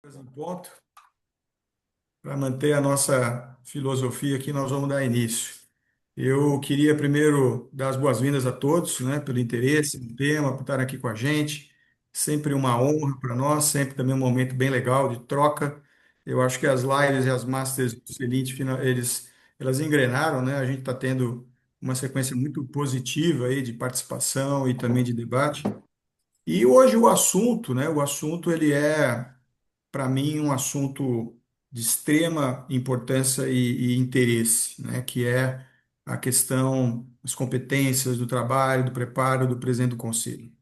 Em ponto, para manter a nossa filosofia aqui, nós vamos dar início. Eu queria primeiro dar as boas-vindas a todos, né, pelo interesse no tema, por estar aqui com a gente. Sempre uma honra para nós, sempre também um momento bem legal de troca. Eu acho que as lives e as masters do Elite, elas engrenaram, né? A gente está tendo uma sequência muito positiva aí de participação e também de debate. E hoje o assunto, né? O assunto ele é para mim, um assunto de extrema importância e interesse, né? Que é a questão das competências, do trabalho, do preparo do presidente do conselho.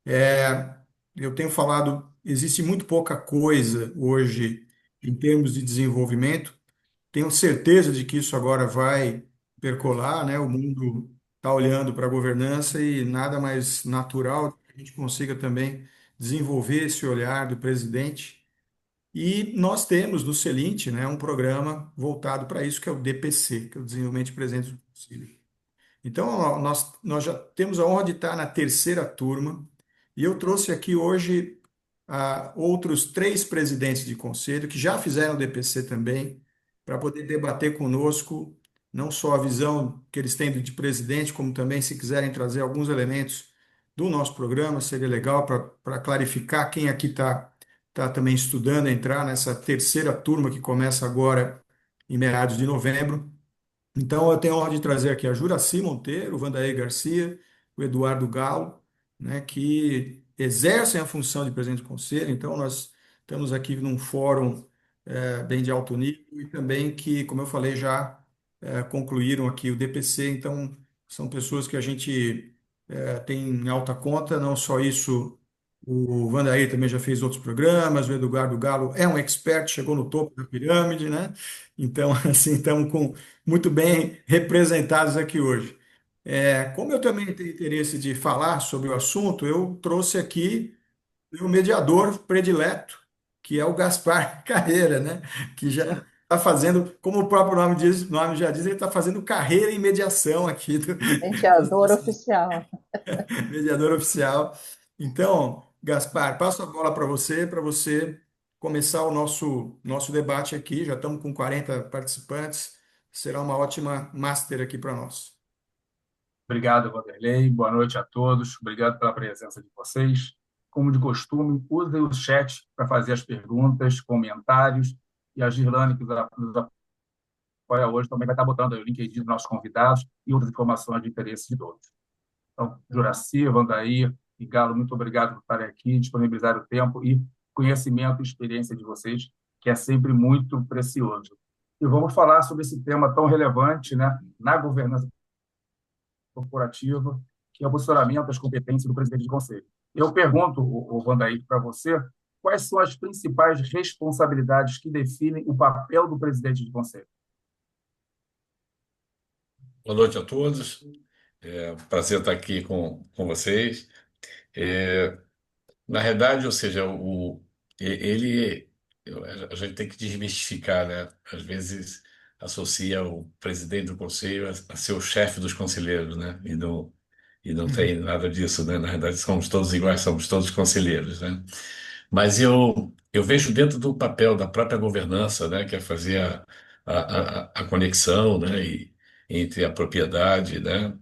É, eu tenho falado, existe muito pouca coisa hoje em termos de desenvolvimento. Tenho certeza de que isso agora vai percolar, né? O mundo está olhando para a governança e nada mais natural que a gente consiga também desenvolver esse olhar do presidente e nós temos no Celint, né, um programa voltado para isso, que é o DPC, que é o Desenvolvimento de Presentes do Conselho. Então, ó, nós já temos a honra de estar na terceira turma, e eu trouxe aqui hoje outros três presidentes de conselho que já fizeram o DPC também, para poder debater conosco, não só a visão que eles têm de presidente, como também, se quiserem trazer alguns elementos do nosso programa, seria legal para clarificar quem aqui está também estudando entrar nessa terceira turma que começa agora em meados de novembro. Então, eu tenho a honra de trazer aqui a Juraci Monteiro, o Vandair Garcia, o Eduardo Galo, né, que exercem a função de presidente do conselho. Então, nós estamos aqui num fórum bem de alto nível e também que, como eu falei, já concluíram aqui o DPC. Então, são pessoas que a gente tem em alta conta. Não só isso, o Vandair também já fez outros programas, o Eduardo Galo é um expert, chegou no topo da pirâmide, né? Então, assim, estamos muito bem representados aqui hoje. Como eu também tenho interesse de falar sobre o assunto, eu trouxe aqui o mediador predileto, que é o Gaspar Carreira, né? Que já está fazendo, como o próprio nome diz, o nome já diz, ele está fazendo carreira em mediação aqui das Mediador nossas oficial. mediador oficial. Então, Gaspar, passo a bola para você começar o nosso debate aqui. Já estamos com 40 participantes. Será uma ótima master aqui para nós. Obrigado, Vanderlei. Boa noite a todos. Obrigado pela presença de vocês. Como de costume, usem o chat para fazer as perguntas, comentários. E a Girlane, que nos apoia hoje, também vai estar botando aí o LinkedIn dos nossos convidados e outras informações de interesse de todos. Então, Juraci, Vandair e Galo, muito obrigado por estarem aqui, disponibilizar o tempo e conhecimento e experiência de vocês, que é sempre muito precioso. E vamos falar sobre esse tema tão relevante, né, na governança corporativa, que é o posicionamento das competências do presidente de conselho. Eu pergunto, o Vandair, para você, quais são as principais responsabilidades que definem o papel do presidente de conselho? Boa noite a todos. É um prazer estar aqui com vocês. É, Na verdade, ou seja, ele, a gente tem que desmistificar, né? Às vezes associa o presidente do conselho a ser o chefe dos conselheiros, né? E não tem nada disso, né? Na verdade, somos todos iguais, somos todos conselheiros, né? Mas eu vejo dentro do papel da própria governança, né? Que é fazer a conexão, né? Entre a propriedade, né?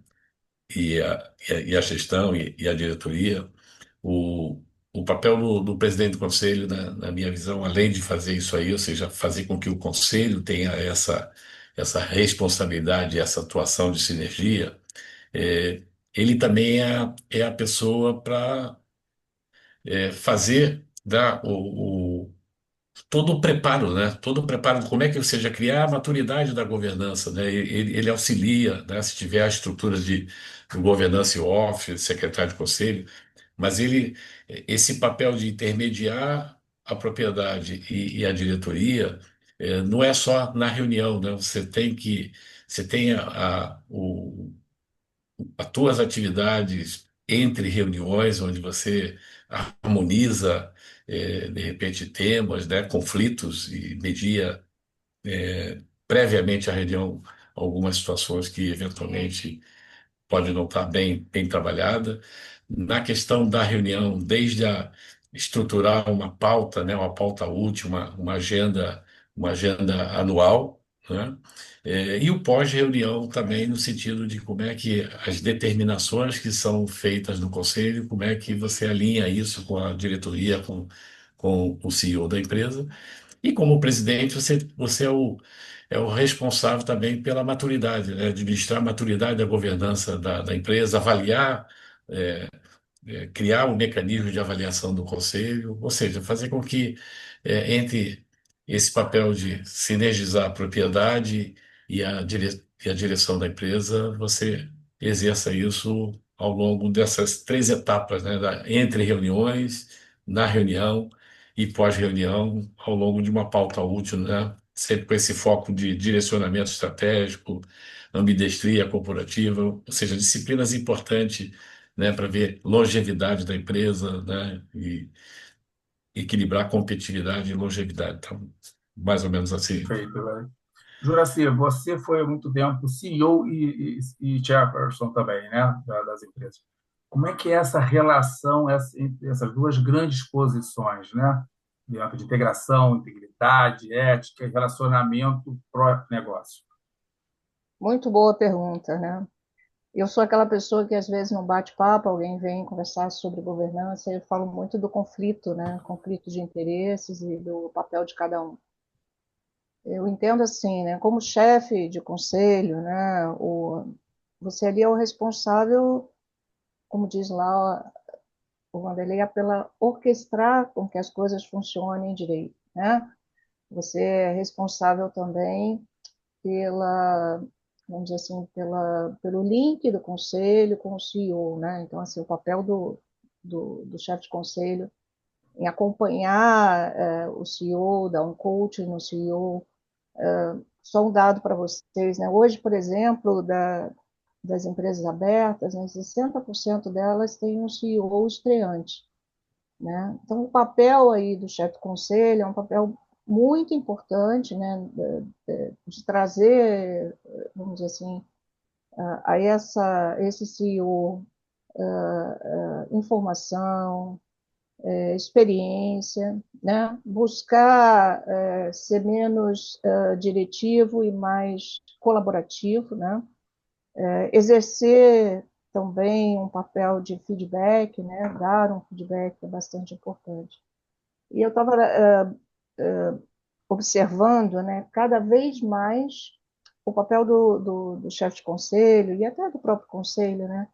E a gestão e a diretoria, o, o papel do presidente do conselho, na minha visão, além de fazer isso aí, ou seja, fazer com que o conselho tenha essa responsabilidade, essa atuação de sinergia, é, ele também é a pessoa para fazer todo o preparo, né? Todo o preparo, como é que, ou seja, criar a maturidade da governança, né? Ele auxilia, né? Se tiver as estruturas do governance office, secretário de conselho, mas esse papel de intermediar a propriedade e a diretoria, não é só na reunião, né? Você tem as tuas atividades entre reuniões, onde você harmoniza, de repente, temas, né, conflitos e media previamente à reunião algumas situações que eventualmente pode não estar bem trabalhada. Na questão da reunião, desde estruturar uma pauta, né, uma pauta útil, uma agenda anual, né? E o pós-reunião também no sentido de como é que as determinações que são feitas no conselho, como é que você alinha isso com a diretoria, com o CEO da empresa. E como presidente, você é o responsável também pela maturidade, né? Administrar a maturidade da governança da empresa, avaliar. Criar um mecanismo de avaliação do conselho, ou seja, fazer com que entre esse papel de sinergizar a propriedade e a direção da empresa, você exerça isso ao longo dessas três etapas, né, entre reuniões, na reunião e pós-reunião, ao longo de uma pauta útil, né, sempre com esse foco de direcionamento estratégico, ambidestria corporativa, ou seja, disciplinas importantes, né, para ver longevidade da empresa, né, e equilibrar competitividade e longevidade. Então, mais ou menos assim. Perfeito, velho. Juraci, você foi há muito tempo CEO e chairperson também, né, das empresas. Como é que é essa relação entre essas duas grandes posições, né, dentro de integração, integridade, ética e relacionamento pró-negócio? Muito boa pergunta, né? Eu sou aquela pessoa que às vezes no bate-papo alguém vem conversar sobre governança e eu falo muito do conflito, né? Conflito de interesses e do papel de cada um. Eu entendo assim, né? Como chefe de conselho, né? Você ali é o responsável, como diz lá o Vanderlei, é pela orquestrar com que as coisas funcionem direito, né? Você é responsável também pela, vamos dizer assim, pelo link do conselho com o CEO, né? Então, assim, o papel do chefe de conselho em acompanhar o CEO, dar um coaching no CEO. Só um dado para vocês, né? Hoje, por exemplo, das empresas abertas, né, 60% delas têm um CEO estreante, né? Então, o papel aí do chefe de conselho é um papel muito importante, né, de trazer, vamos dizer assim, esse CEO informação, experiência, né? Buscar ser menos diretivo e mais colaborativo, né? Exercer também um papel de feedback, né? Dar um feedback é bastante importante. E eu estava observando, né, cada vez mais o papel do chefe de conselho e até do próprio conselho, né,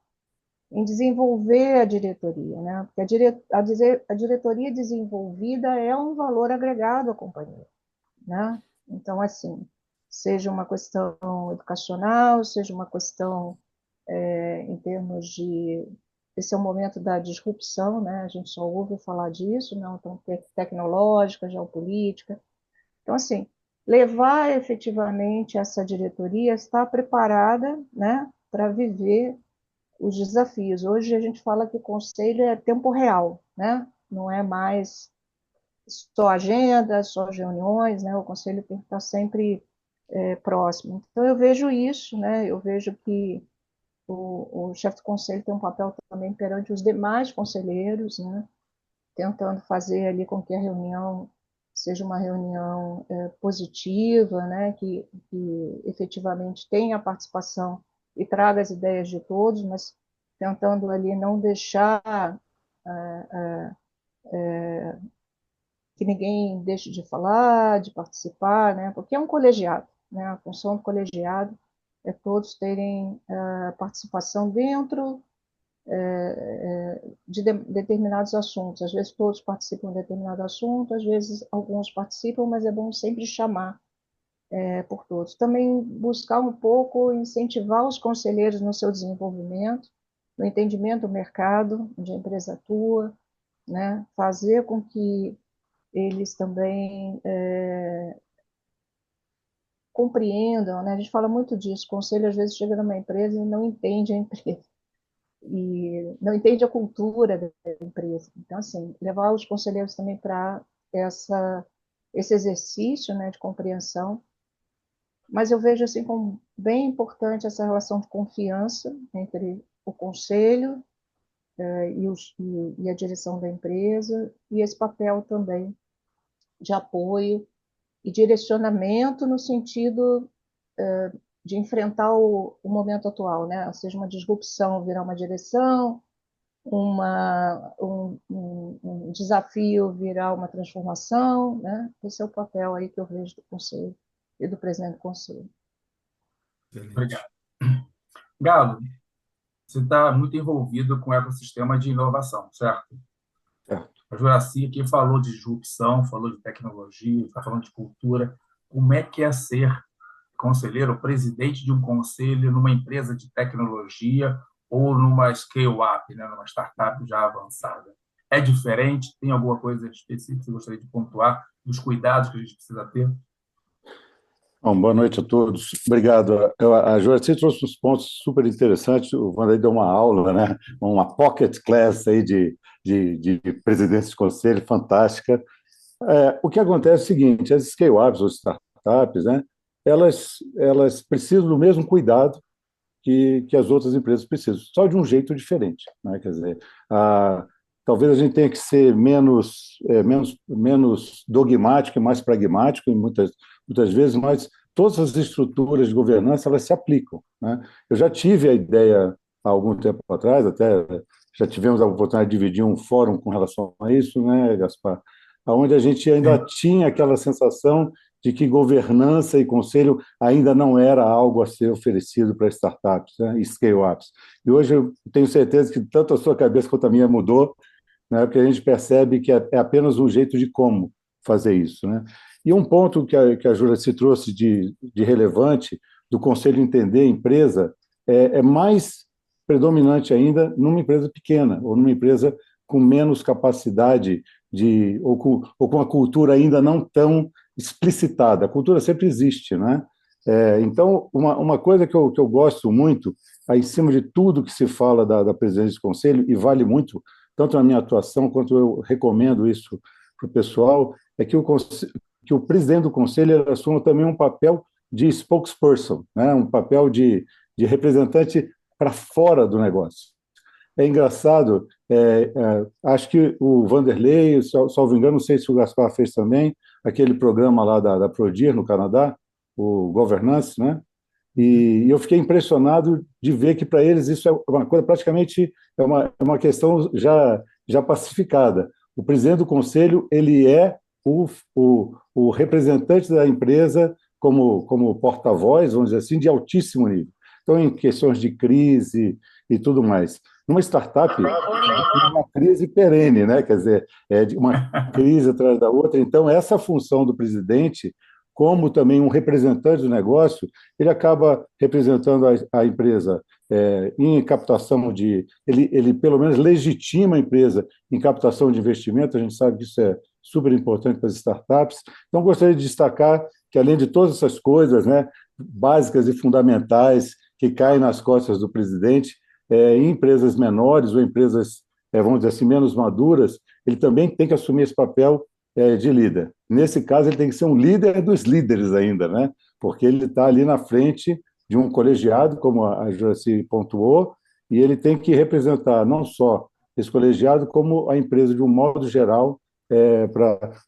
em desenvolver a diretoria, né, porque a diretoria desenvolvida é um valor agregado à companhia, né. Então, assim, seja uma questão educacional, seja uma questão em termos de esse é o momento da disrupção, né? A gente só ouve falar disso, não tão tecnológica, geopolítica. Então, assim, levar efetivamente essa diretoria está preparada, né, para viver os desafios. Hoje a gente fala que o conselho é tempo real, né? Não é mais só agenda, só reuniões, né? O conselho tem que estar sempre próximo. Então eu vejo isso, né? Eu vejo que o chefe do conselho tem um papel também perante os demais conselheiros, né? Tentando fazer ali com que a reunião seja uma reunião positiva, né, que efetivamente tenha a participação e traga as ideias de todos, mas tentando ali não deixar que ninguém deixe de falar, de participar, né, porque é um colegiado, né, a função do colegiado é todos terem participação dentro de determinados assuntos. Às vezes todos participam de determinado assunto, às vezes alguns participam, mas é bom sempre chamar por todos. Também buscar um pouco incentivar os conselheiros no seu desenvolvimento, no entendimento do mercado onde a empresa atua, né? Fazer com que eles também compreendam, né? A gente fala muito disso, o conselho às vezes chega numa empresa e não entende a empresa e não entende a cultura da empresa. Então, assim, levar os conselheiros também para esse exercício, né, de compreensão. Mas eu vejo assim como bem importante essa relação de confiança entre o conselho e a direção da empresa, e esse papel também de apoio e direcionamento no sentido de enfrentar o momento atual, né? Ou seja, uma disrupção virar uma direção, um desafio virar uma transformação, né? Esse é o papel aí que eu vejo do Conselho e do presidente do Conselho. Excelente. Obrigado. Galo, você está muito envolvido com o ecossistema de inovação, certo? Certo. A Juraci aqui falou de disrupção, falou de tecnologia, está falando de cultura. Como é que é ser conselheiro, presidente de um conselho numa empresa de tecnologia ou numa scale-up, né, numa startup já avançada? É diferente? Tem alguma coisa específica que você gostaria de pontuar dos cuidados que a gente precisa ter? Bom, boa noite a todos. Obrigado. A Joaci trouxe uns pontos super interessantes. O Vanderlei deu uma aula, né? Uma pocket class aí de presidência de conselho fantástica. O que acontece é o seguinte: as scale-ups ou startups, né? Elas precisam do mesmo cuidado que as outras empresas precisam, só de um jeito diferente, né? Quer dizer, talvez a gente tenha que ser menos dogmático e mais pragmático, muitas vezes, mas todas as estruturas de governança elas se aplicam, né? Eu já tive a ideia há algum tempo atrás, até já tivemos a oportunidade de dividir um fórum com relação a isso, né, Gaspar? Onde a gente ainda tinha aquela sensação de que governança e conselho ainda não era algo a ser oferecido para startups, né, e scale-ups. E hoje eu tenho certeza que tanto a sua cabeça quanto a minha mudou, né, porque a gente percebe que é apenas um jeito de como fazer isso, né? E um ponto que a Júlia se trouxe de relevante do conselho entender a empresa é mais predominante ainda numa empresa pequena ou numa empresa com menos capacidade ou com a cultura ainda não tão explicitada. A cultura sempre existe, né? Então, uma coisa que eu gosto muito, aí, em cima de tudo que se fala da presidência do conselho, e vale muito, tanto na minha atuação quanto eu recomendo isso para o pessoal, é que o presidente do conselho assuma também um papel de spokesperson, né? Um papel de representante para fora do negócio. É engraçado, acho que o Vanderlei, salvo engano, não sei se o Gaspar fez também, aquele programa lá da Prodir, no Canadá, o Governance, né? E eu fiquei impressionado de ver que para eles isso é uma coisa praticamente é uma questão já pacificada. O presidente do conselho ele é o representante da empresa como porta-voz, vamos dizer assim, de altíssimo nível. Então, em questões de crise e tudo mais. Numa startup, é uma crise perene, né? Quer dizer, é de uma crise atrás da outra. Então, essa função do presidente, como também um representante do negócio, ele acaba representando a empresa em captação ele pelo menos legitima a empresa em captação de investimento, a gente sabe que isso é super importante para as startups. Então, gostaria de destacar que, além de todas essas coisas, né, básicas e fundamentais que caem nas costas do presidente, em empresas menores ou empresas, vamos dizer assim, menos maduras, ele também tem que assumir esse papel de líder. Nesse caso, ele tem que ser um líder dos líderes ainda, né? Porque ele está ali na frente de um colegiado, como a Juraci pontuou, e ele tem que representar não só esse colegiado, como a empresa de um modo geral.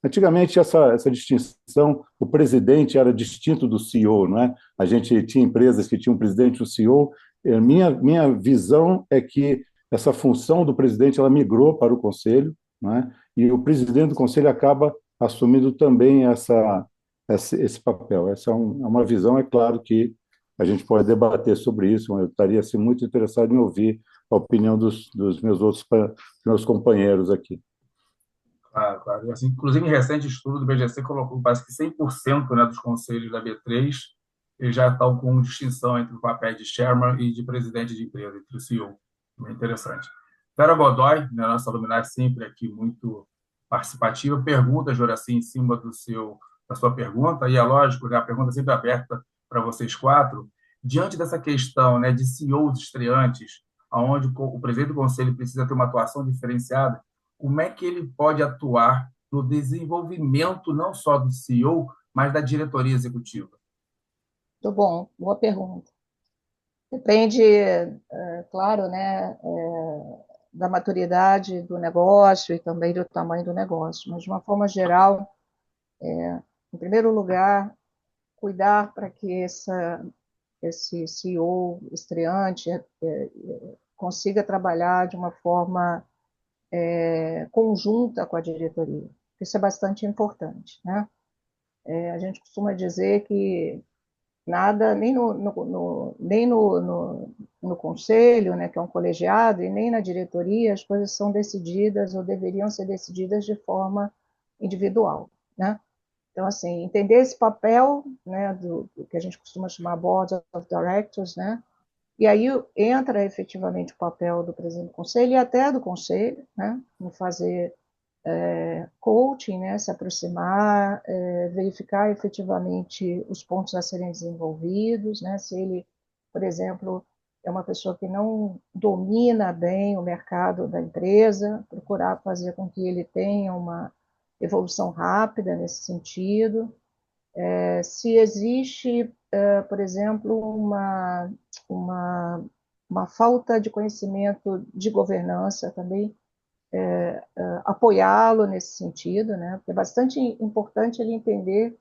Antigamente, essa distinção, o presidente era distinto do CEO, não é? A gente tinha empresas que tinham um presidente e um CEO. Minha visão é que essa função do presidente ela migrou para o conselho, não é? E o presidente do conselho acaba assumindo também esse papel. Essa é uma visão, é claro que a gente pode debater sobre isso, mas eu estaria assim, muito interessado em ouvir a opinião dos meus companheiros aqui. Claro, claro. Assim, inclusive, em recente estudo do BGC colocou, parece que 100%, né, dos conselhos da B3 eles já estão com distinção entre o papel de chairman e de presidente de empresa, entre o CEO. Bem interessante. Vera Godoy, né, nossa luminária sempre aqui muito participativa, pergunta, Joraci, em cima da sua pergunta, e é lógico, né, a pergunta sempre aberta para vocês quatro. Diante dessa questão, né, de CEOs estreantes, onde o presidente do conselho precisa ter uma atuação diferenciada, como é que ele pode atuar no desenvolvimento não só do CEO, mas da diretoria executiva? Muito bom, boa pergunta. Depende, claro, né, da maturidade do negócio e também do tamanho do negócio. Mas, de uma forma geral, em primeiro lugar, cuidar para que esse CEO estreante consiga trabalhar de uma forma conjunta com a diretoria. Isso é bastante importante, né? A gente costuma dizer que nada, nem no conselho, né, que é um colegiado, e nem na diretoria, as coisas são decididas ou deveriam ser decididas de forma individual, né? Então, assim, entender esse papel, né, do que a gente costuma chamar Board of Directors, né? E aí entra efetivamente o papel do presidente do conselho e até do conselho, né, em fazer coaching, né, se aproximar, verificar efetivamente os pontos a serem desenvolvidos, né, se ele, por exemplo, é uma pessoa que não domina bem o mercado da empresa, procurar fazer com que ele tenha uma evolução rápida nesse sentido. Se existe, por exemplo, uma, uma falta de conhecimento de governança também, apoiá-lo nesse sentido, né? Porque é bastante importante ele entender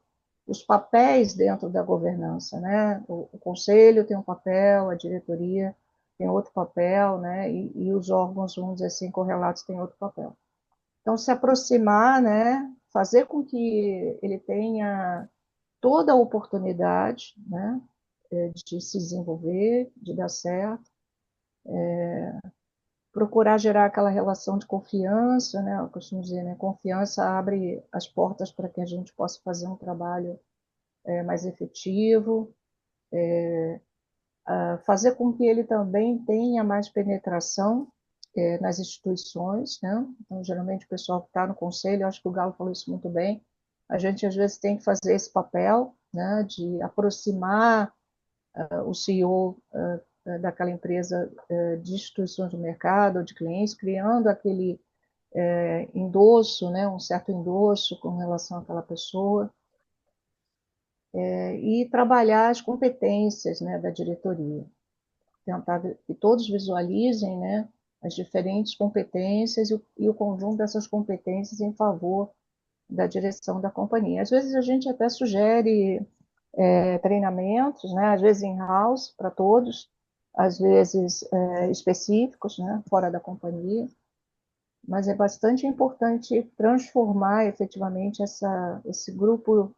os papéis dentro da governança, né? O conselho tem um papel, a diretoria tem outro papel, né? E os órgãos, vamos dizer assim, correlatos têm outro papel. Então, se aproximar, né? Fazer com que ele tenha toda a oportunidade, né? De se desenvolver, de dar certo, procurar gerar aquela relação de confiança, né? Eu costumo dizer, né? Confiança abre as portas para que a gente possa fazer um trabalho mais efetivo, fazer com que ele também tenha mais penetração nas instituições, né? Então, geralmente o pessoal que está no conselho, eu acho que o Galo falou isso muito bem, a gente às vezes tem que fazer esse papel, né? De aproximar o CEO daquela empresa de instituições do mercado ou de clientes, criando aquele endosso, né, um certo endosso com relação àquela pessoa, e trabalhar as competências, né, da diretoria. Tentar que todos visualizem, né, as diferentes competências e o conjunto dessas competências em favor da direção da companhia. Às vezes a gente até sugere treinamentos, né, às vezes in-house para todos, às vezes específicos, né, fora da companhia, mas é bastante importante transformar efetivamente esse grupo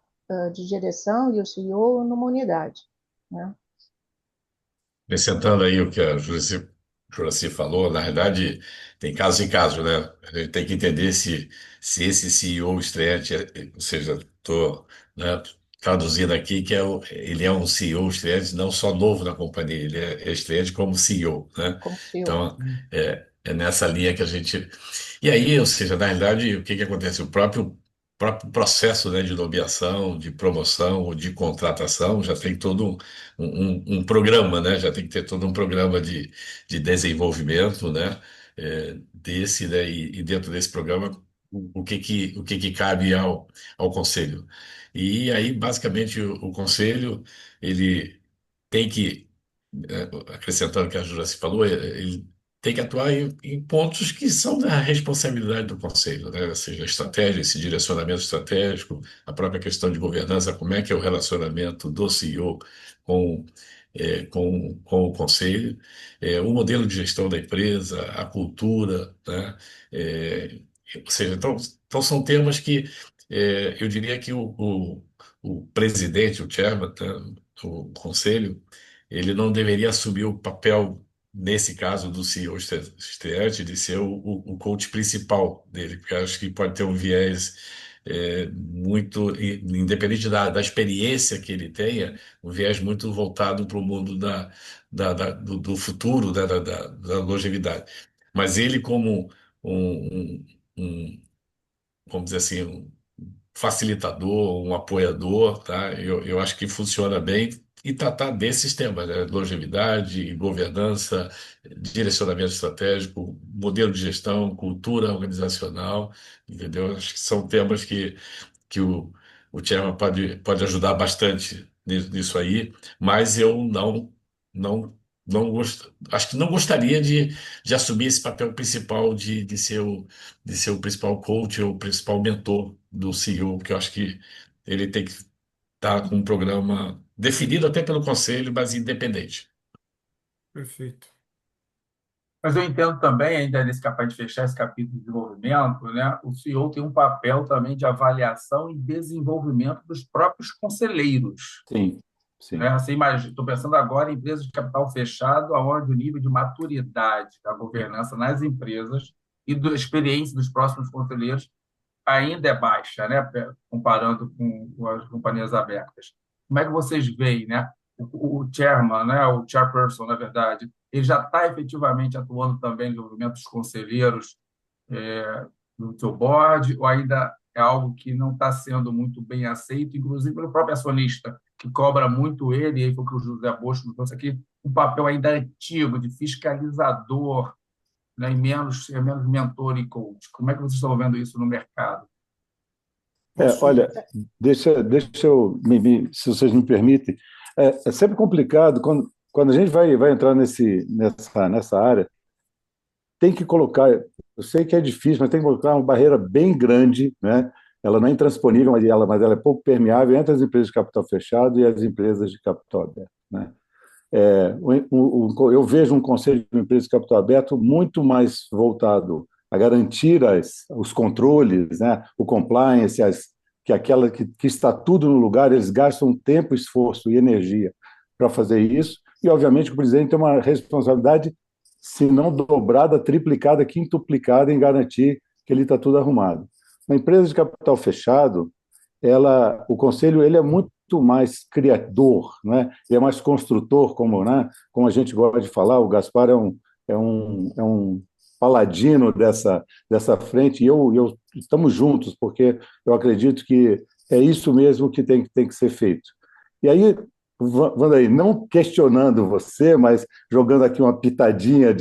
de direção e o CEO numa unidade, né? Acrescentando aí o que a Juraci falou, na verdade, tem casos e casos, né? A gente tem que entender se esse CEO estreante, ou seja, estou, né, traduzindo aqui que ele é um CEO estreante, não só novo na companhia, ele é estreante como CEO, né? Como CEO. Então, é nessa linha que a gente. E aí, ou seja, na realidade, o que que acontece? O próprio processo, né, de nomeação, de promoção ou de contratação já tem todo um programa, né? Já tem que ter todo um programa de desenvolvimento, né? Desse, né? E dentro desse programa, o que que cabe ao conselho. E aí, basicamente, o conselho, ele tem que acrescentando o que a Juraci falou, ele tem que atuar em pontos que são da responsabilidade do Conselho, né? Ou seja, a estratégia, esse direcionamento estratégico, a própria questão de governança, como é que é o relacionamento do CEO com, com o Conselho, o modelo de gestão da empresa, a cultura, né? É, ou seja, então são temas que eu diria que o presidente, o chairman, tá, do Conselho, ele não deveria assumir o papel, nesse caso, do CEO estreante, de ser o coach principal dele, porque eu acho que pode ter um viés muito, independente da experiência que ele tenha, um viés muito voltado para o mundo do futuro, né, da longevidade. Mas ele, como um, vamos dizer assim, facilitador, um apoiador, tá? Eu acho que funciona bem e tratar desses temas, né? Longevidade, governança, direcionamento estratégico, modelo de gestão, cultura organizacional, entendeu? Acho que são temas que o Chairman pode ajudar bastante nisso aí, mas eu não acho que não gostaria de assumir esse papel principal de ser o principal coach ou o principal mentor do CEO, porque eu acho que ele tem que estar com um programa definido até pelo conselho, mas independente. Perfeito. Mas eu entendo também, ainda nesse capaz de fechar esse capítulo de desenvolvimento, né, o CEO tem um papel também de avaliação e desenvolvimento dos próprios conselheiros. Sim, sim. Né? Você imagina, estou pensando agora em empresas de capital fechado, onde o nível de maturidade da governança nas empresas e da experiência dos próximos conselheiros ainda é baixa, né? Comparando com as companhias abertas. Como é que vocês veem, né? O chairman, né? O chairperson, na verdade, ele já está efetivamente atuando também no desenvolvimento dos conselheiros no seu board, ou ainda é algo que não está sendo muito bem aceito, inclusive pelo próprio acionista, que cobra muito ele, e aí foi o que o José Bosco nos trouxe aqui, um papel ainda antigo de fiscalizador, né, e menos mentor e coach. Como é que vocês estão vendo isso no mercado? Posso? Olha, deixa eu, se vocês me permitem, é sempre complicado quando a gente vai entrar nessa área, tem que colocar, eu sei que é difícil, mas tem que colocar uma barreira bem grande, né? Ela não é intransponível, mas ela é pouco permeável entre as empresas de capital fechado e as empresas de capital aberto, né? Eu vejo um conselho de uma empresa de capital aberto muito mais voltado a garantir os controles, né, o compliance, que aquela que está tudo no lugar, eles gastam tempo, esforço e energia para fazer isso, e obviamente o presidente tem uma responsabilidade, se não dobrada, triplicada, quintuplicada em garantir que ele está tudo arrumado. Uma empresa de capital fechado, o conselho ele é muito mais criador, né? Ele é mais construtor, como a gente gosta de falar. O Gaspar é um paladino dessa frente, e eu estamos juntos, porque eu acredito que é isso mesmo que tem que ser feito. E aí, Wandaí, não questionando você, mas jogando aqui uma pitadinha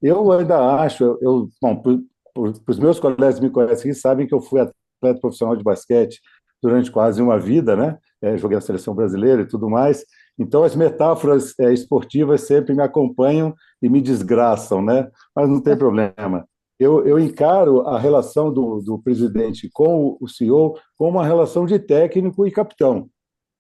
eu ainda acho, bom, para os meus colegas que me conhecem aqui, sabem que eu fui atleta profissional de basquete durante quase uma vida, né? Joguei na seleção brasileira e tudo mais. Então, as metáforas esportivas sempre me acompanham e me desgraçam, né? Mas não tem problema. Eu encaro a relação do presidente com o CEO como uma relação de técnico e capitão,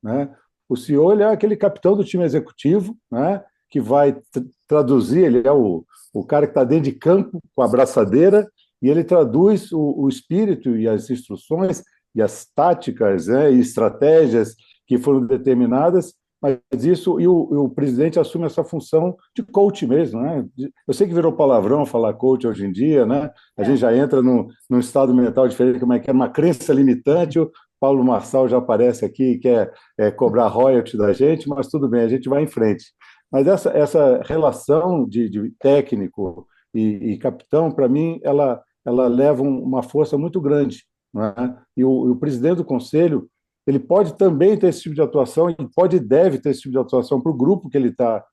né? O CEO ele é aquele capitão do time executivo, né? Que vai traduzir, ele é o cara que está dentro de campo com a braçadeira e ele traduz o espírito e as instruções e as táticas, né, e estratégias que foram determinadas, mas isso, o presidente assume essa função de coach mesmo, né? Eu sei que virou palavrão falar coach hoje em dia, né? A gente já entra num estado mental diferente, como é que é, uma crença limitante. O Paulo Marçal já aparece aqui e quer cobrar royalty da gente, mas tudo bem, a gente vai em frente. Mas essa relação de técnico e capitão, para mim, ela leva uma força muito grande, não é? E o presidente do conselho ele pode também ter esse tipo de atuação, e pode e deve ter esse tipo de atuação para o grupo que ele está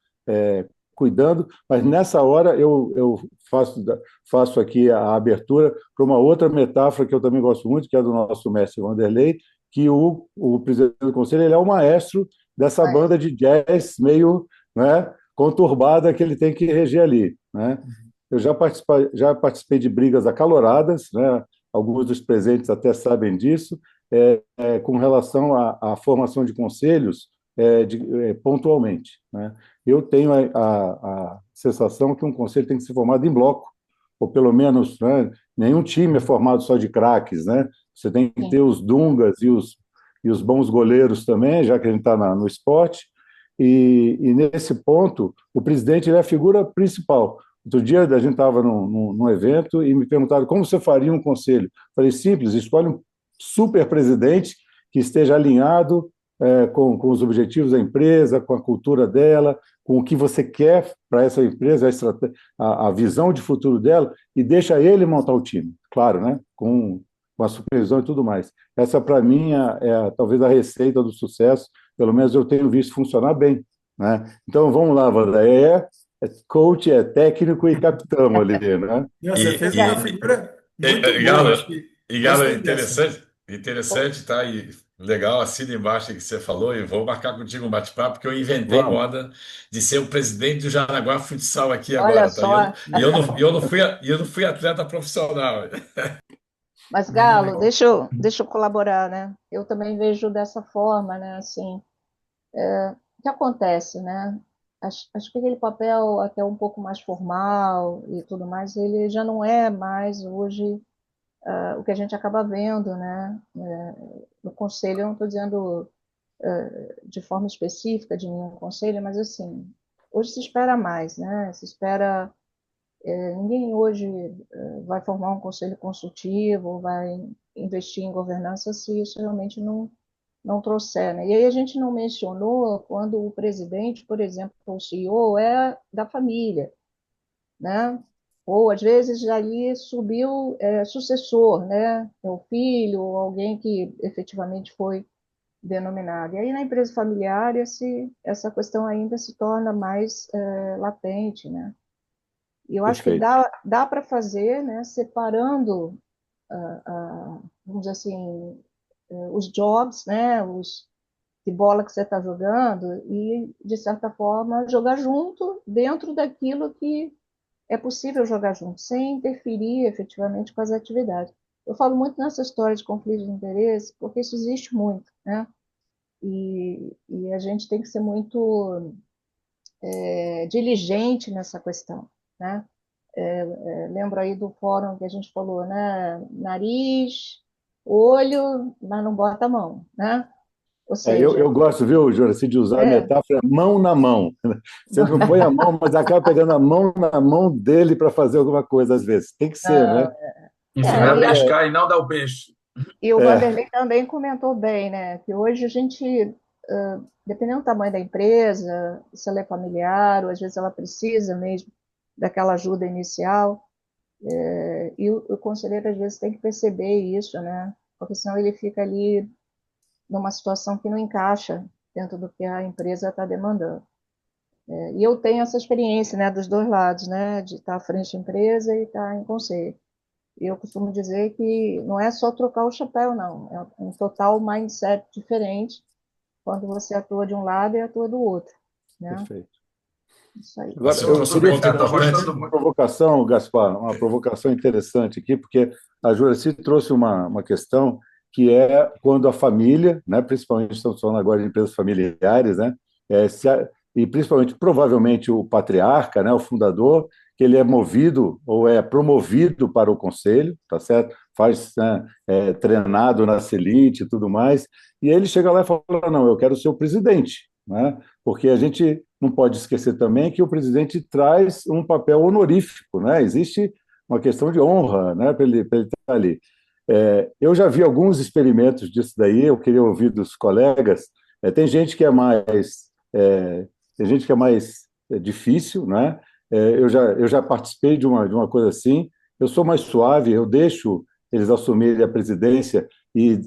cuidando, mas nessa hora eu faço aqui a abertura para uma outra metáfora que eu também gosto muito, que é do nosso mestre Vanderlei, que o presidente do conselho ele é o maestro dessa banda de jazz meio, né, conturbada que ele tem que reger ali, né? Eu já participei de brigas acaloradas, né? Alguns dos presentes até sabem disso, com relação à formação de conselhos pontualmente, né? Eu tenho a sensação que um conselho tem que ser formado em bloco, ou pelo menos, né, nenhum time é formado só de craques, né? Você tem que ter os dungas e os bons goleiros também, já que a gente está no esporte, e nesse ponto, o presidente ele é a figura principal. Outro dia a gente estava num evento e me perguntaram como você faria um conselho. Falei, simples, escolhe um super presidente que esteja alinhado com os objetivos da empresa, com a cultura dela, com o que você quer para essa empresa, a visão de futuro dela, e deixa ele montar o time, claro, né? Com a supervisão e tudo mais. Essa, para mim, talvez a receita do sucesso, pelo menos eu tenho visto funcionar bem, né? Então, vamos lá, Wanda. Coach, técnico e capitão ali, né? Você fez uma figura muito boa, Galo, acho que e Galo, gostei dessa. interessante, tá? E Legal, assina embaixo aí que você falou e vou marcar contigo um bate-papo, porque eu inventei Vamos. moda de ser o presidente do Jaraguá Futsal aqui Olha agora, tá? só. E eu não fui atleta profissional. Mas, Bem Galo, legal. deixa eu colaborar, né? Eu também vejo dessa forma, né? Assim, o que acontece, né? Acho que aquele papel até um pouco mais formal e tudo mais, ele já não é mais hoje o que a gente acaba vendo, né? No conselho, eu não estou dizendo de forma específica de nenhum conselho, mas assim, hoje se espera mais, né? Se espera, ninguém hoje vai formar um conselho consultivo, vai investir em governança se isso realmente não trouxer, né? E aí a gente não mencionou quando o presidente, por exemplo, ou o CEO é da família, né? Ou às vezes ali subiu sucessor, né? É o filho, ou alguém que efetivamente foi denominado. E aí na empresa familiar essa questão ainda se torna mais latente, né? E eu acho que Perfeito. dá para fazer, né? Separando, vamos dizer assim, os jobs, né? Os de bola que você está jogando e, de certa forma, jogar junto dentro daquilo que é possível jogar junto, sem interferir efetivamente com as atividades. Eu falo muito nessa história de conflito de interesse, porque isso existe muito, né? E a gente tem que ser muito diligente nessa questão, né? Lembro aí do fórum que a gente falou, né? Nariz, olho, mas não bota a mão, né? Ou Eu seja, gosto, viu, Juraci, de usar a é, metáfora mão na mão. Você não põe a mão, mas acaba pegando a mão na mão dele para fazer alguma coisa, às vezes. Tem que ser, né? não, Ensinar a é, pescar e não dar o peixe. e o É, Vanderlei também comentou bem, né? Que hoje a gente, dependendo do tamanho da empresa, se ela é familiar, ou às vezes ela precisa mesmo daquela ajuda inicial, e o conselheiro às vezes tem que perceber isso, né? Porque senão ele fica ali numa situação que não encaixa dentro do que a empresa está demandando. E eu tenho essa experiência, né, dos dois lados, né, de estar à frente da empresa e estar em conselho. E eu costumo dizer que não é só trocar o chapéu, não. É um total mindset diferente quando você atua de um lado e atua do outro, né? perfeito. Isso aí. Agora, Você eu Muito trouxe um queria bem, ponto cara. Estou fazer importante. gostando uma muito. provocação, Gaspar, uma provocação interessante aqui, porque a Juraci trouxe uma questão que é quando a família, né, principalmente estamos falando agora de empresas familiares, né, e principalmente, provavelmente, o patriarca, né, o fundador, que ele é movido ou é promovido para o conselho, tá certo? Faz, né, treinado na Elite e tudo mais, e ele chega lá e fala, não, eu quero ser o presidente, né? Porque a gente não pode esquecer também que o presidente traz um papel honorífico, né? Existe uma questão de honra, né, para ele estar ali. Eu já vi alguns experimentos disso daí, eu queria ouvir dos colegas. Tem gente que é mais, tem gente que é mais difícil, né? Eu já participei de uma coisa assim. Eu sou mais suave, eu deixo eles assumirem a presidência e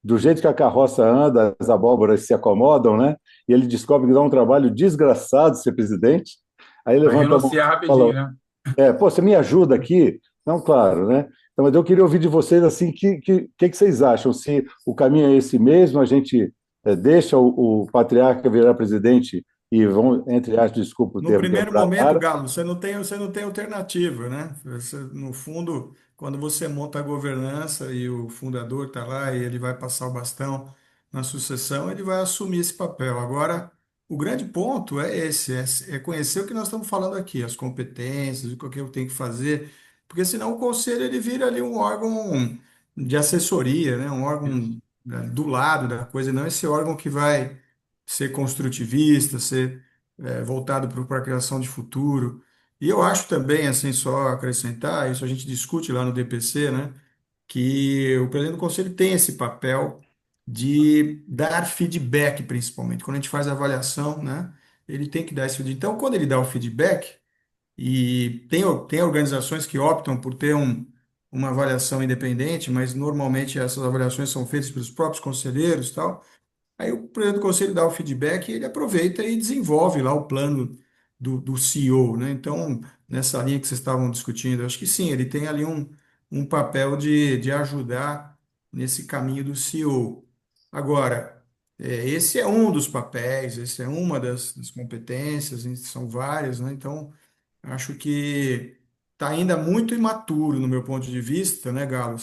do jeito que a carroça anda, as abóboras se acomodam, né? E ele descobre que dá um trabalho desgraçado ser presidente. Aí Vai levanta a mão renunciar e fala: rapidinho, né? pô, você me ajuda aqui? Não, claro, né? Então, mas eu queria ouvir de vocês assim, que vocês acham? Se o caminho é esse mesmo, a gente deixa o patriarca virar presidente e vão, entre aspas, desculpa o No termo, primeiro quebrar a momento, cara? Galo, você não tem alternativa, né? No fundo, quando você monta a governança e o fundador está lá e ele vai passar o bastão na sucessão, ele vai assumir esse papel. Agora, o grande ponto é esse, é conhecer o que nós estamos falando aqui, as competências, o que eu tenho que fazer, porque senão o conselho ele vira ali um órgão de assessoria, né? Um Isso. órgão do lado da coisa, não esse órgão que vai ser construtivista, ser voltado para a criação de futuro. E eu acho também, assim, só acrescentar, isso a gente discute lá no DPC, né, que o presidente do conselho tem esse papel de dar feedback, principalmente. Quando a gente faz a avaliação, né, ele tem que dar esse feedback. Então, quando ele dá o feedback, e tem organizações que optam por ter uma avaliação independente, mas normalmente essas avaliações são feitas pelos próprios conselheiros e tal. Aí o presidente do conselho dá o feedback e ele aproveita e desenvolve lá o plano do CEO, né? Então, nessa linha que vocês estavam discutindo, eu acho que sim, ele tem ali um papel de ajudar nesse caminho do CEO. Agora, esse é um dos papéis, esse é uma das competências, e são várias, né? Então, acho que está ainda muito imaturo no meu ponto de vista, né, Galo?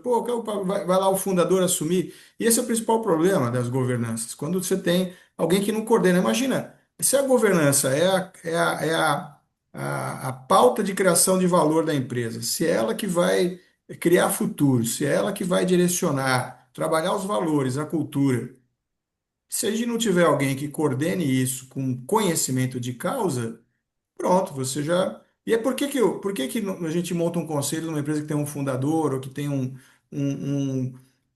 Pô, vai lá o fundador assumir. E esse é o principal problema das governanças. Quando você tem alguém que não coordena. Imagina, se a governança a pauta de criação de valor da empresa, se é ela que vai criar futuro, se é ela que vai direcionar, trabalhar os valores, a cultura. Se a gente não tiver alguém que coordene isso com conhecimento de causa, pronto, você já. E é por que que a gente monta um conselho numa empresa que tem um fundador ou que tem um,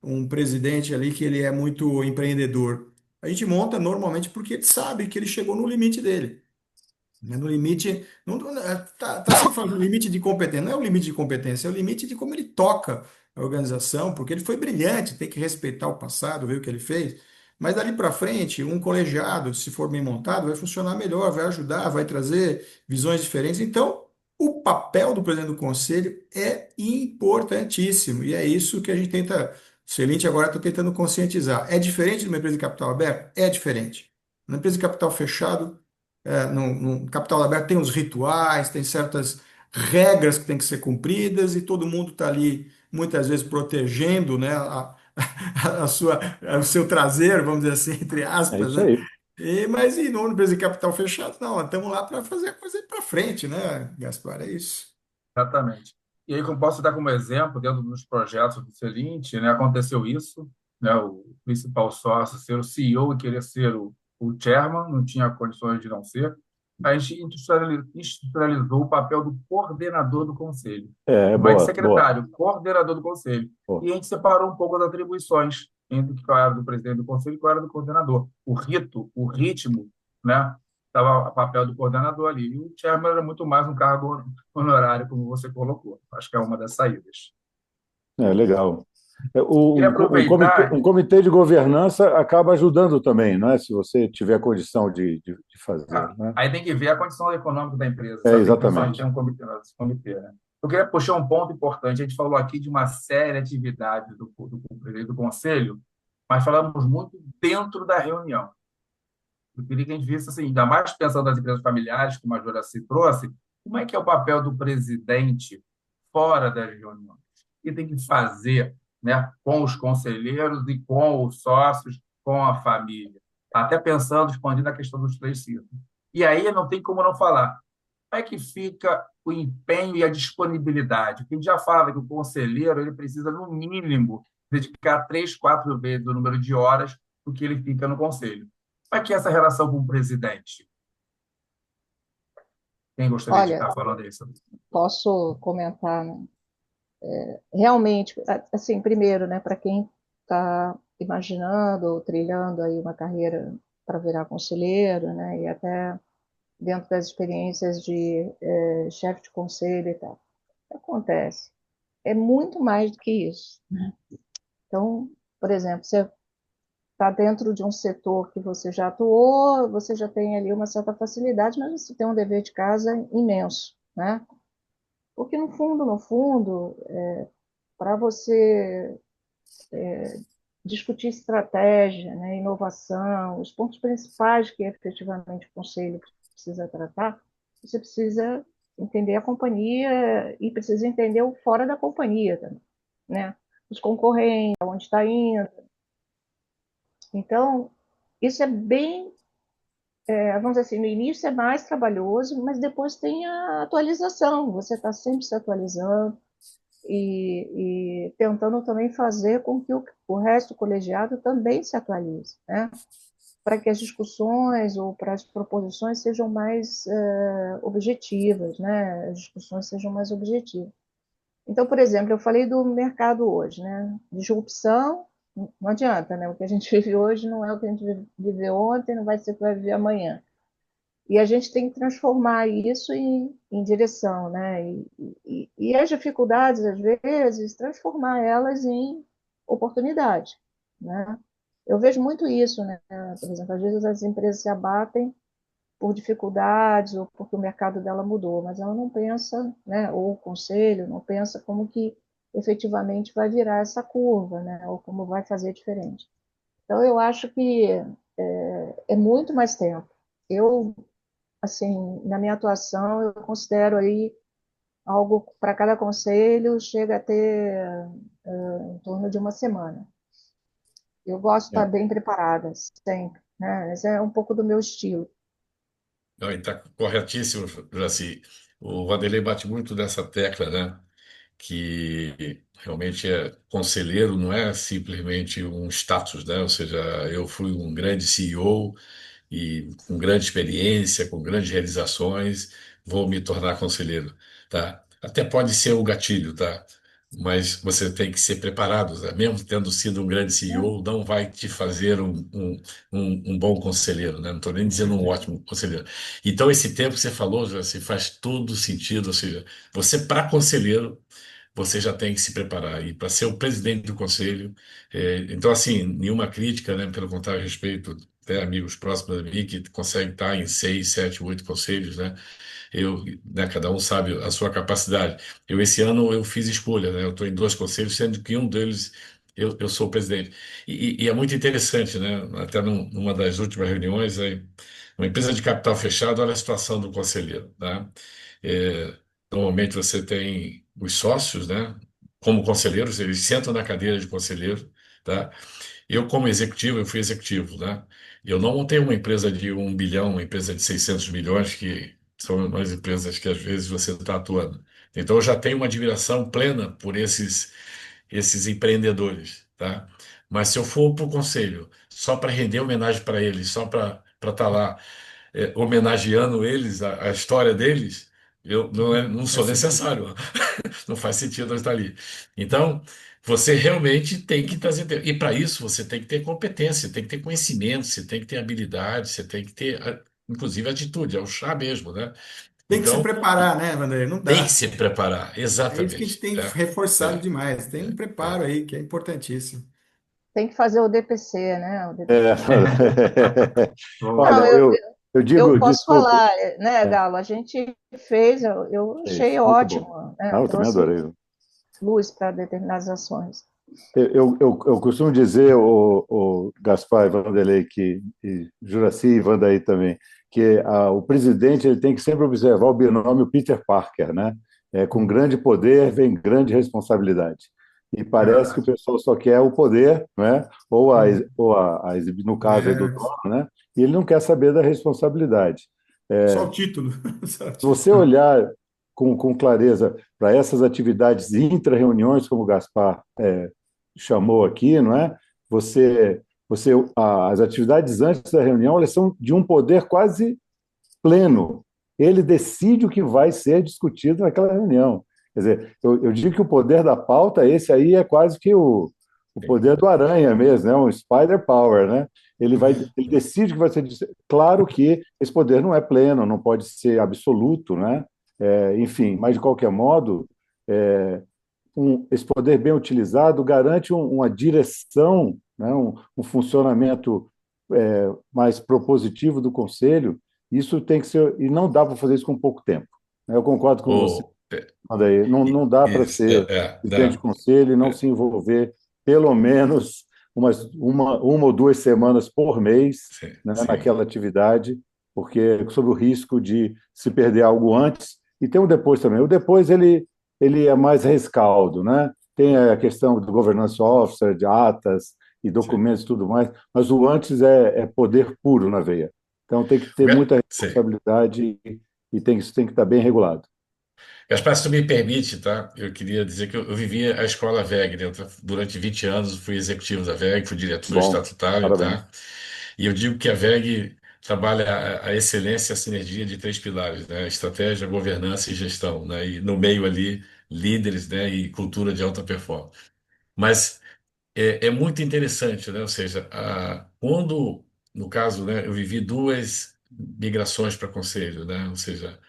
um presidente ali que ele é muito empreendedor? A gente monta normalmente porque ele sabe que ele chegou no limite dele. Né? No limite, tá sempre falando limite de competência, não é o limite de competência, é o limite de como ele toca a organização, porque ele foi brilhante, tem que respeitar o passado, ver o que ele fez. Mas dali para frente, um colegiado, se for bem montado, vai funcionar melhor, vai ajudar, vai trazer visões diferentes. Então, o papel do presidente do conselho é importantíssimo, e é isso que a gente tenta. O Celente agora está tentando conscientizar. É diferente de uma empresa de capital aberto? É diferente. Uma empresa de capital fechado, no capital aberto tem os rituais, tem certas regras que têm que ser cumpridas e todo mundo está ali muitas vezes protegendo, né, a sua, o seu traseiro, vamos dizer assim, entre É aspas, isso né? aí. Mas e no empresa de capital fechado, não, estamos lá para fazer a coisa ir para frente, né, Gaspar? É isso. Exatamente. E aí, como posso dar como exemplo, dentro dos projetos do Celint, né, aconteceu isso, né, o principal sócio ser o CEO e querer ser o chairman, não tinha condições de não ser. A gente institucionalizou o papel do coordenador do conselho. Não é de Boa, boa, secretário, coordenador do conselho. boa. E a gente separou um pouco as atribuições entre qual era do presidente do conselho e qual era do coordenador. O rito, o ritmo, né, estava o papel do coordenador ali. E o chairman era muito mais um cargo honorário, como você colocou. Acho que é uma das saídas. Legal. Queria Um aproveitar, comitê de governança acaba ajudando também, não é? Se você tiver condição de fazer, né? aí tem que ver a condição econômica da empresa, se ela tem condições de ter Exatamente. um comitê, esse comitê, né? Eu queria puxar um ponto importante. A gente falou aqui de uma série de atividades do conselho, mas falamos muito dentro da reunião. Eu queria que a gente visse, assim, ainda mais pensando nas empresas familiares, como a Juraci trouxe, como é que é o papel do presidente fora das reuniões? O que tem que fazer, né, com os conselheiros e com os sócios, com a família? Até pensando, expandindo a questão dos três ciclos. E aí não tem como não falar. Como é que fica o empenho e a disponibilidade? Porque a gente já fala que o conselheiro ele precisa, no mínimo, dedicar 3, 4 vezes o número de horas do que ele fica no conselho. Como é que é essa relação com o presidente? Quem gostaria de Olha, estar falando isso? posso comentar, né? Realmente, assim, primeiro, né, para quem está imaginando ou trilhando aí uma carreira para virar conselheiro, né, e até dentro das experiências de chefe de conselho e tal. O que acontece? É muito mais do que isso. Então, por exemplo, você está dentro de um setor que você já atuou, você já tem ali uma certa facilidade, mas você tem um dever de casa imenso, né? Porque no fundo, para você discutir estratégia, né, inovação, os pontos principais que efetivamente o conselho precisa tratar, você precisa entender a companhia e precisa entender o fora da companhia também, né? Os concorrentes, onde está indo. Então, isso é bem, vamos dizer assim, no início é mais trabalhoso, mas depois tem a atualização, você está sempre se atualizando, e tentando também fazer com que o resto do colegiado também se atualize, né? Para que as discussões ou para as proposições sejam mais objetivas, né? As discussões sejam mais objetivas. Então, por exemplo, eu falei do mercado hoje, né? Disrupção, não adianta, né? O que a gente vive hoje não é o que a gente viveu ontem, não vai ser o que vai viver amanhã. E a gente tem que transformar isso em direção, né? E as dificuldades, às vezes, transformar elas em oportunidade, né? Eu vejo muito isso, né? Por exemplo, às vezes as empresas se abatem por dificuldades ou porque o mercado dela mudou, mas ela não pensa, né? Ou o conselho não pensa como que efetivamente vai virar essa curva, né? Ou como vai fazer diferente. Então, eu acho que é muito mais tempo. Eu, assim, na minha atuação, eu considero aí algo para cada conselho, chega a ter em torno de uma semana. Eu gosto de estar bem preparada, sempre, né? Esse é um pouco do meu estilo. Não, e está corretíssimo, Jaci. O Vanderlei bate muito nessa tecla, né? Que realmente conselheiro não é simplesmente um status, né? Ou seja, eu fui um grande CEO e com grande experiência, com grandes realizações, vou me tornar conselheiro, tá? Até pode ser o gatilho, tá? Mas você tem que ser preparado, tá? Mesmo tendo sido um grande CEO, não vai te fazer um bom conselheiro, né? Não estou nem Com dizendo um certeza. ótimo conselheiro. Então, esse tempo que você falou, já se faz todo sentido, ou seja, você para conselheiro você já tem que se preparar. E para ser o presidente do conselho, então, assim, nenhuma crítica, né? Pelo contrário, respeito até amigos próximos a mim que conseguem estar em 6, 7, 8 conselhos, né? Né, cada um sabe a sua capacidade. Esse ano, eu fiz escolha, né? Eu estou em dois conselhos, sendo que um deles eu sou o presidente. E é muito interessante, né? Até numa das últimas reuniões, uma empresa de capital fechado, olha a situação do conselheiro, tá? É, Normalmente você tem os sócios, né? Como conselheiros, eles sentam na cadeira de conselheiro, tá? Eu, como executivo, eu fui executivo, né? Eu não montei uma empresa de 1 bilhão, uma empresa de 600 milhões, que são as empresas que às vezes você está atuando. Então, eu já tenho uma admiração plena por esses empreendedores, tá? Mas se eu for para o conselho só para render homenagem para eles, só para estar lá homenageando eles, a história deles, eu não sou Faz sentido. necessário. Não faz sentido eu estar ali. Então, você realmente tem que trazer. E para isso, você tem que ter competência, tem que ter conhecimento, você tem que ter habilidade, você tem que ter, inclusive, atitude, é o chá mesmo, né? Tem que se Então, preparar, né, Vanderlei? Não tem que dá. se preparar, É isso que a gente exatamente. tem reforçado É, demais. Tem um preparo é. aí que é importantíssimo. Tem que fazer o DPC, né? O É, DPC. Boa. Não, olha, eu eu digo, posso desculpa, falar, né, é, Galo? A gente fez, eu é achei isso, muito bom. ótimo, né? Ah, eu também Trouxe adorei. luz para determinadas ações. Eu costumo dizer, o Gaspar e Vanderlei, e Juraci e Vandaí também, que o presidente ele tem que sempre observar o binômio Peter Parker, né? Com grande poder vem grande responsabilidade. E É parece que o verdade. pessoal só quer o poder, né? Uhum. No caso aí do É, dono, né? E ele não quer saber da responsabilidade. só o título. Só o Se você título. olhar com clareza para essas atividades intra-reuniões, como o Gaspar chamou aqui, não é? Você, as atividades antes da reunião, elas são de um poder quase pleno. Ele decide o que vai ser discutido naquela reunião. Quer dizer, eu digo que o poder da pauta, esse aí é quase que o poder do aranha mesmo, né? Um spider power, né? Ele decide o que vai ser. Claro que esse poder não é pleno, não pode ser absoluto, né? Enfim, mas de qualquer modo, é, esse poder bem utilizado garante uma direção, né? Um funcionamento mais propositivo do conselho. Isso tem que ser, e não dá para fazer isso com pouco tempo, né? Eu concordo com você, O, André. Não dá para isso, ser presidente de dá. conselho e não É, se envolver pelo menos uma ou 2 semanas por mês, sim, né, sim. naquela atividade, porque sob o risco de se perder algo antes. E tem o depois também. O depois ele é mais rescaldo, né? Tem a questão do governance officer, de atas e Sim. documentos e tudo mais, mas o antes é poder puro na veia. Então tem que ter muita Sim. responsabilidade e isso tem que estar bem regulado. Gaspar, se tu me permite, tá? Eu queria dizer que eu vivi a escola VEG, né? Durante 20 anos fui executivo da VEG, fui diretor Bom, estatutário, parabéns. tá? E eu digo que a VEG trabalha a excelência e a sinergia de três pilares, né? Estratégia, governança e gestão, né? E no meio ali, líderes, né? E cultura de alta performance. Mas é muito interessante, né? Ou seja, quando, no caso, né, eu vivi duas migrações para conselho, né? Ou seja,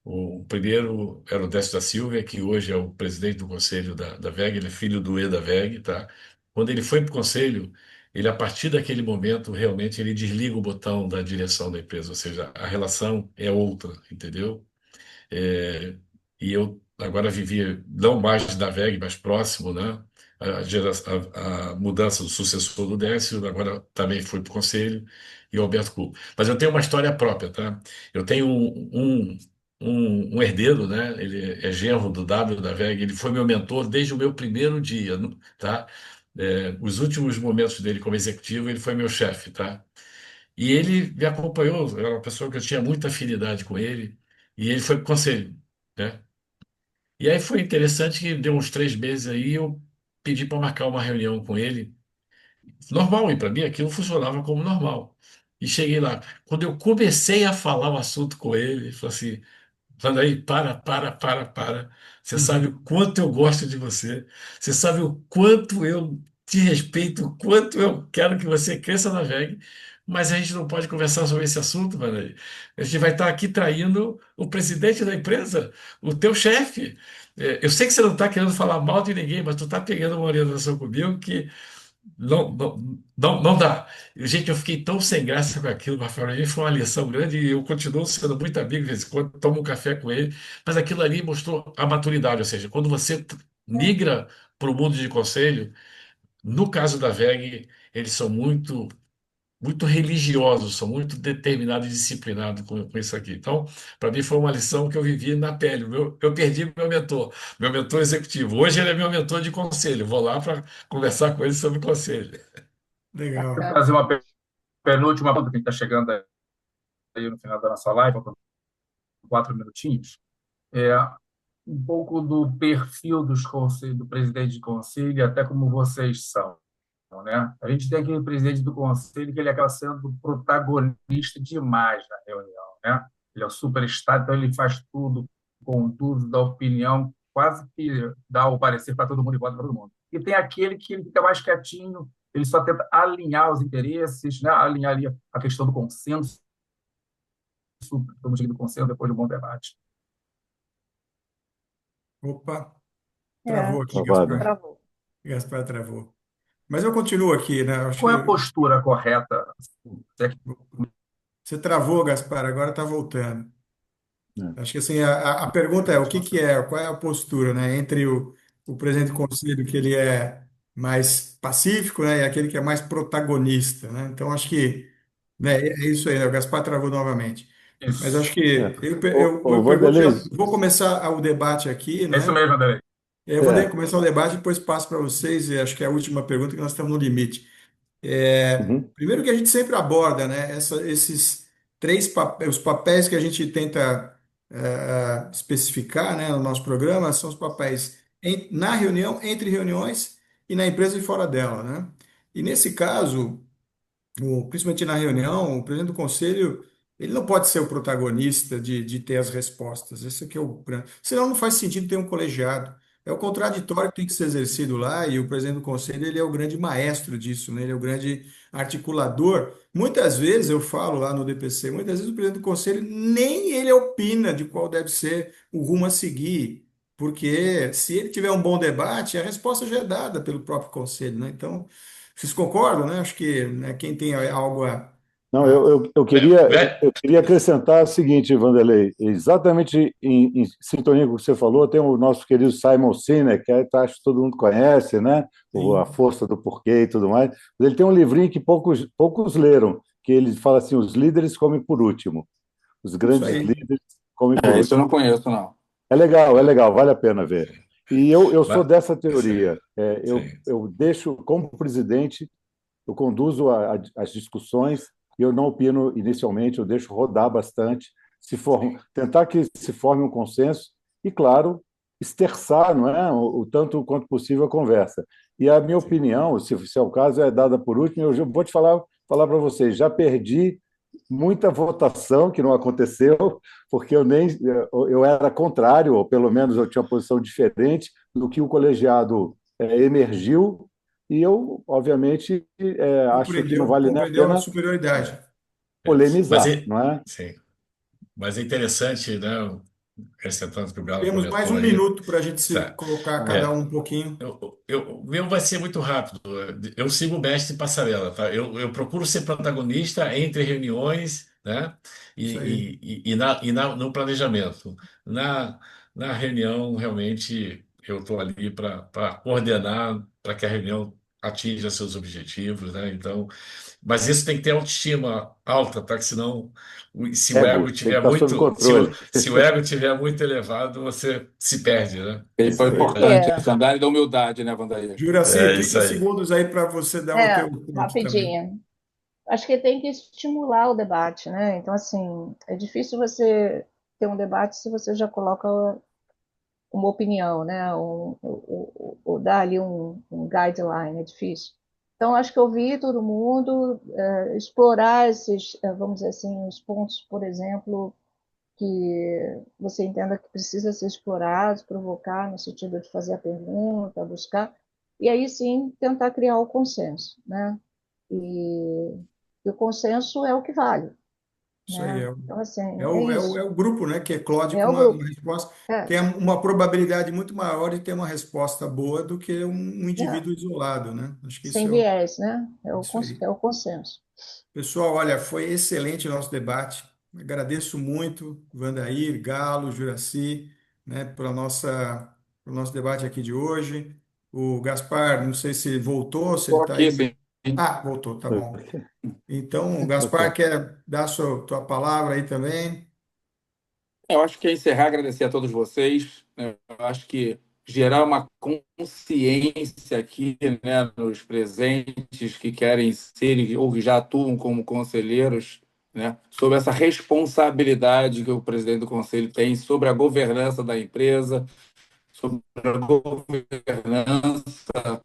o primeiro era o Décio da Silva, que hoje é o presidente do conselho da VEG, ele é filho do E da VEG, tá? Quando ele foi para o conselho, ele, a partir daquele momento, realmente, ele desliga o botão da direção da empresa, ou seja, a relação é outra, entendeu? É, e eu agora vivia, não mais da VEG, mas próximo, né? a mudança do sucessor do Décio, agora também foi para o conselho, e o Alberto Cubo. Mas eu tenho uma história própria, tá? Eu tenho um herdeiro, né? Ele é genro do W da VEG, ele foi meu mentor desde o meu primeiro dia, tá? Os últimos momentos dele como executivo, ele foi meu chefe, tá? E ele me acompanhou, era uma pessoa que eu tinha muita afinidade com ele, e ele foi para o conselho, né? E aí foi interessante que deu uns 3 meses aí, eu pedi para marcar uma reunião com ele. Normal, e para mim aquilo funcionava como normal. E cheguei lá. Quando eu comecei a falar o assunto com ele, ele falou assim: Vandaí, para. Você sabe o quanto eu gosto de você. Você sabe o quanto eu te respeito, o quanto eu quero que você cresça na VEG. Mas a gente não pode conversar sobre esse assunto, Vandaí. A gente vai estar aqui traindo o presidente da empresa, o teu chefe. Eu sei que você não está querendo falar mal de ninguém, mas tu está pegando uma orientação comigo que não dá. Gente, eu fiquei tão sem graça com aquilo, Rafael. Para mim foi uma lição grande e eu continuo sendo muito amigo, de vez em quando tomo um café com ele. Mas aquilo ali mostrou a maturidade, ou seja, quando você migra para o mundo de conselho, no caso da VEG, eles são muito religiosos, são muito determinados e disciplinados com isso aqui. Então, para mim foi uma lição que eu vivi na pele. Eu perdi meu mentor executivo. Hoje ele é meu mentor de conselho. Vou lá para conversar com ele sobre conselho. Vou Legal. fazer uma penúltima pergunta que está chegando aí no final da nossa live, com 4 minutinhos. É um pouco do perfil do presidente de conselho, até como vocês são, né? A gente tem aquele presidente do conselho que ele acaba sendo protagonista demais na reunião, né? Ele é o superstar, então ele faz tudo, conduz, dá opinião, quase que dá o parecer para todo mundo e vota para todo mundo. E tem aquele que ele fica mais quietinho, ele só tenta alinhar os interesses, né? Alinhar ali a questão do consenso, estamos do consenso depois de um bom debate. Opa, É, travou aqui, Travado. Gaspar. travou. Gaspar travou. Mas eu continuo aqui, né? Acho Qual é a que postura correta? Se é que você travou, Gaspar, agora está voltando. É. Acho que assim, a pergunta é o que que é, qual é a postura, né, entre o presidente do conselho, que ele é mais pacífico, né, e aquele que é mais protagonista, né? Então acho que, né, é isso aí, né? O Gaspar travou novamente. Mas acho isso. É. que Ô, eu pergunto, já Vanderlei, vou começar o debate aqui, É isso né? mesmo, André. Eu vou é. começar o debate, depois passo para vocês, e acho que é a última pergunta, que nós estamos no limite. Uhum. Primeiro que a gente sempre aborda, né, esses três papéis, os papéis que a gente tenta especificar, né, no nosso programa, são os papéis na reunião, entre reuniões e na empresa e fora dela, né? E nesse caso, principalmente na reunião, o presidente do conselho, ele não pode ser o protagonista de ter as respostas. Esse aqui é o grande. Senão não faz sentido ter um colegiado. É o contraditório que tem que ser exercido lá, e o presidente do conselho, ele é o grande maestro disso, né? Ele é o grande articulador. Muitas vezes, eu falo lá no DPC, muitas vezes o presidente do conselho nem ele opina de qual deve ser o rumo a seguir, porque se ele tiver um bom debate, a resposta já é dada pelo próprio conselho, né? Então, vocês concordam, né? Acho que, né, quem tem algo Não, a- eu queria acrescentar o seguinte, Vanderlei, exatamente em sintonia com o que você falou, tem o nosso querido Simon Sinek, que acho que todo mundo conhece, né? A sim, força do porquê e tudo mais. Ele tem um livrinho que poucos leram, que ele fala assim: os líderes comem por último, os isso grandes aí. líderes comem por Isso eu último. não conheço, não. É legal, vale a pena ver. E eu sou Mas, dessa sim, teoria. sim. Eu deixo, como presidente, eu conduzo as discussões e eu não opino inicialmente, eu deixo rodar bastante, tentar que se forme um consenso e, claro, esterçar, não é, o tanto quanto possível a conversa. E a minha Sim. opinião, se é o caso, é dada por último. Eu já vou te falar para vocês, já perdi muita votação que não aconteceu, porque eu era contrário, ou pelo menos eu tinha uma posição diferente do que o colegiado emergiu, e eu, obviamente, acho que não vale nem a Compreendeu a pena superioridade. É. Mas, polemizar, não é? sim. Mas é interessante, né? Acrescentando o que o Galo Temos mais comentou um aí. minuto para a gente se Tá. colocar cada É, um pouquinho. o meu vai ser muito rápido. Eu sigo o mestre passarela, tá? Eu procuro ser protagonista entre reuniões, né? Isso aí. No planejamento. Na reunião, realmente. eu estou ali para coordenar, para que a reunião atinja seus objetivos, né? Então, mas isso tem que ter autoestima alta, tá? Que senão, se o ego Ego, tem que tiver estar sob muito, controle. se o ego tiver muito elevado, você se perde, né? E foi Isso aí. Por importante quê? essa análise da humildade, né, Vandair? Juraci, É isso 30 aí. segundos aí para você dar o teu ponto também. Rapidinho. Acho que tem que estimular o debate, né? Então, assim, é difícil você ter um debate se você já coloca uma opinião, né? Ou dar ali um guideline, é difícil. Então, acho que ouvir todo mundo, explorar esses, vamos dizer assim, os pontos, por exemplo, que você entenda que precisa ser explorado, provocar, no sentido de fazer a pergunta, buscar, e aí sim tentar criar o consenso, né? E o consenso é o que vale, Isso aí né? é, Então, assim, é é o, é o, isso. é o grupo, né, que eclode É com o uma grupo. resposta, É, tem uma probabilidade muito maior de ter uma resposta boa do que um é. indivíduo isolado, né? Acho que Sem viés, né? isso aí. É o consenso. Pessoal, olha, foi excelente o nosso debate. Agradeço muito, Wandair, Galo, Juraci, né, pelo nosso debate aqui de hoje. O Gaspar, não sei se voltou, se ele Estou está aí. aqui, sim. Ah, voltou, tá bom. Então, Gaspar, quer dar a tua palavra aí também? Eu acho que é encerrar, agradecer a todos vocês, né? Eu acho que gerar uma consciência aqui, né, nos presentes que querem ser ou que já atuam como conselheiros, né, sobre essa responsabilidade que o presidente do conselho tem sobre a governança da empresa, sobre a governança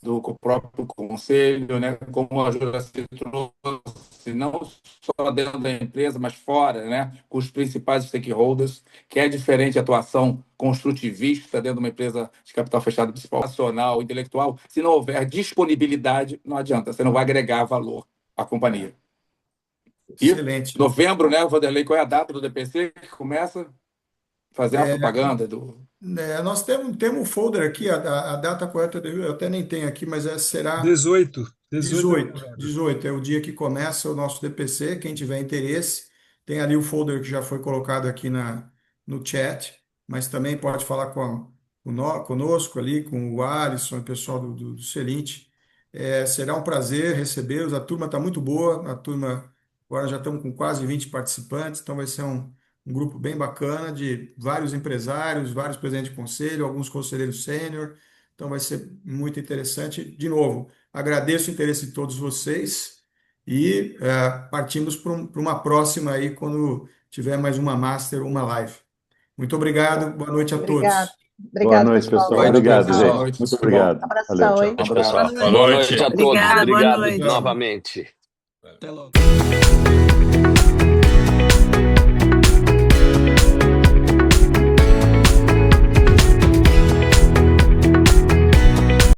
do próprio conselho, né, como a Juraci trouxe, não só dentro da empresa, mas fora, né, com os principais stakeholders, que é diferente a atuação construtivista dentro de uma empresa de capital fechado, principal, nacional, intelectual. Se não houver disponibilidade, não adianta, você não vai agregar valor à companhia. E Excelente. novembro, né, Vanderlei, qual é a data do DPC que começa a fazer a propaganda do... Nós temos um folder aqui, a data correta eu até nem tenho aqui, mas será 18 de 18. novembro. 18 é o dia que começa o nosso DPC. Quem tiver interesse, tem ali o folder que já foi colocado aqui no chat, mas também pode falar conosco ali, com o Alisson, o pessoal do Celint. Será um prazer recebê-los. A turma está muito boa, a turma agora já estamos com quase 20 participantes, então vai ser um grupo bem bacana de vários empresários, vários presidentes de conselho, alguns conselheiros sênior. Então vai ser muito interessante. De novo, agradeço o interesse de todos vocês e partimos para uma próxima aí quando tiver mais uma master ou uma live. Muito obrigado, boa noite a Obrigado. todos. Boa Obrigado, noite, pessoal. pessoal. Boa Obrigado, noite, gente. pessoal. Muito Tudo bom. obrigado. Valeu, Abração, tchau. hein? Um abraço. Boa Boa noite noite. a todos. Obrigado, boa Obrigado noite. Tchau. novamente. Até logo.